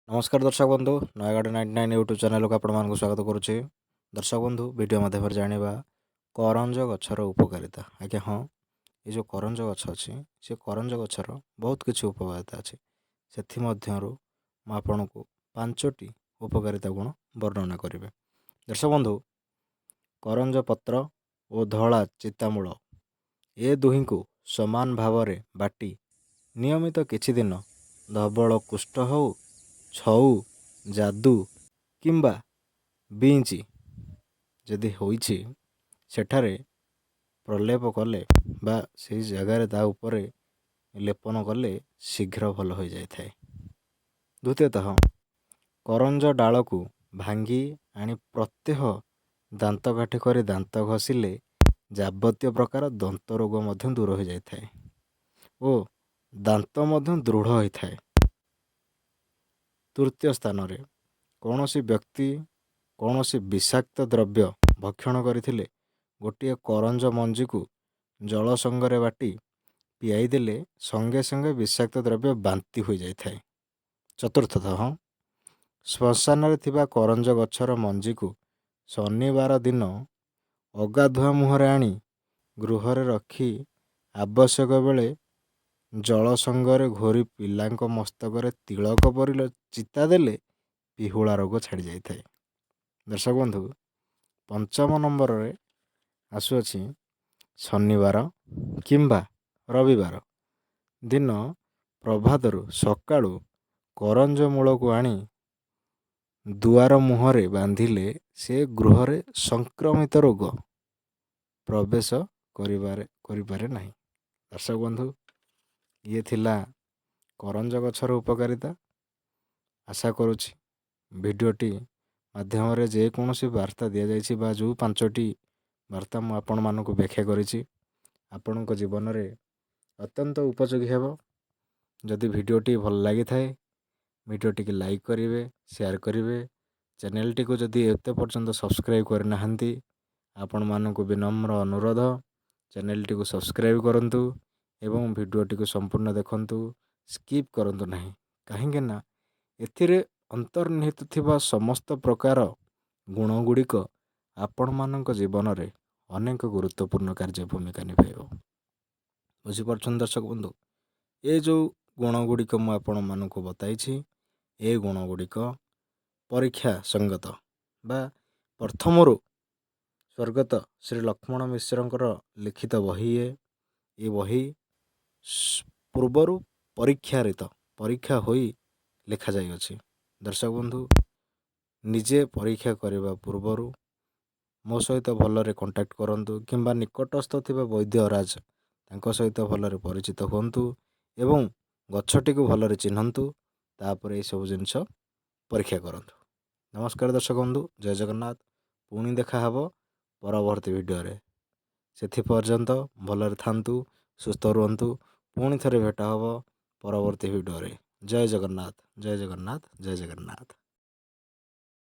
नमस्कार दर्शक बंधु नयगढ़ 99 यूट्यूब चैनल को आपण स्वागत करुच्चे। दर्शक बंधु वीडियो माध्यम जाना करंज गछर उपकारिता। आज्ञा हाँ, ये जो करंज गछ अच्छी से करंज गछर बहुत किसी उपकारिता अच्छी से आपन को 5टी उपकारिता गुण वर्णना करें। दर्शक बंधु करंज पत्र और धला चितामूल ए दुही को समान भाव में बाटी नियमित किछि दिन धबल कुष्ठ हो छऊ जादू किंबा बींची जदि होइछि सेठारे प्रलेप कले बा से जगार ता उपरे लेपन कले शीघ्र भल हो जाए। द्वितीयतः करंज डाल को भांगी आनी प्रत्यह दांत काठी कर दांत घषिले जाबतीय प्रकार दंत रोग मध्य दूर हो जाए और दांत मध्य दृढ़ होता है। तृतीय स्थान रे कौनसी व्यक्ति कौनसी विषाक्त द्रव्य भक्षण करथिले गोटे करंज मंजी को जल संगरे बाटी पियाई देले संगे संगे विषाक्त द्रव्य बांति हो जाए। चतुर्थतः श्मशान रे थिबा करंज गछर मंजी को शनिवार दिन अगाधुआ मुहरे आनी गृहरे रखी आवश्यक बेले जल संगरे घोरी पिलांक मस्तक तिलक पर चिता देले पिहुला रोग छाड़ी जाए। दर्शक बंधु पंचम नंबर रे आसुअछि शनिवार किंबा रविवार दिन प्रभातरु सकाळु करंज मूल को आनी दुआर मुहरे बांधिले से गृह रे संक्रमित रोग प्रवेश करिपारे नहीं। दर्शक बंधु ये थिला करंज गछर उपकारिता। आशा करुछि भिडियोटी माध्यम रे जे कोनोसी वार्ता दिया जाइछि बा जो 5टी वार्ता मु आपण मानकु व्याख्या करिछि आपणक जीवन रे अत्यंत उपयोगी हेबो। जदि भिडियोटी भल लागि थाए भिडियोटी के लाइक करिवे शेयर करिवे चैनल को जदि एते पर्यंत सब्सक्राइब करना हंती आपण मानकु विनम्र अनुरोध चैनल को सब्सक्राइब करंतु एवं भिडियोटी को संपूर्ण देखंतु स्किप करंतु नहीं कहीं ना एथिरे अंतर्निहित थिबा समस्त प्रकार गुण गुड़िक आपण मानक जीवन रे अनेक गुरुत्वपूर्ण कार्य भूमिका निभाइब। बुझीपारछन दर्शक बंधु ये जो गुण गुड़िक मु आपण मानक बताइछि ए गुण गुड़िक परीक्षा संगत बा प्रथमरु स्वर्गत श्री लक्ष्मण मिश्रंकर लिखित बही ये बही पूर्वर परीक्षा होई लिखा जाई अछि। दर्शक बंधु निजे परीक्षा करने पूर्वर मो सहित भलरे कांटेक्ट करंतु किंबा निकटस्थ थिबा वैद्यराज तांको सहित भलरे परिचित हुंतु एवं गछटी को भलरे चिन्हंतु तापर ए सब जिंस परीक्षा करंतु। नमस्कार दर्शक बंधु जय जगन्नाथ पुणी देखा हबो परवर्ती वीडियो रे सेथि पर्यंत भलरे थांतु सुस्थ रुहंतु पुणी थरे भेटा हबो परवर्ती वीडियो रे। जय जगन्नाथ जय जगन्नाथ जय जगन्नाथ।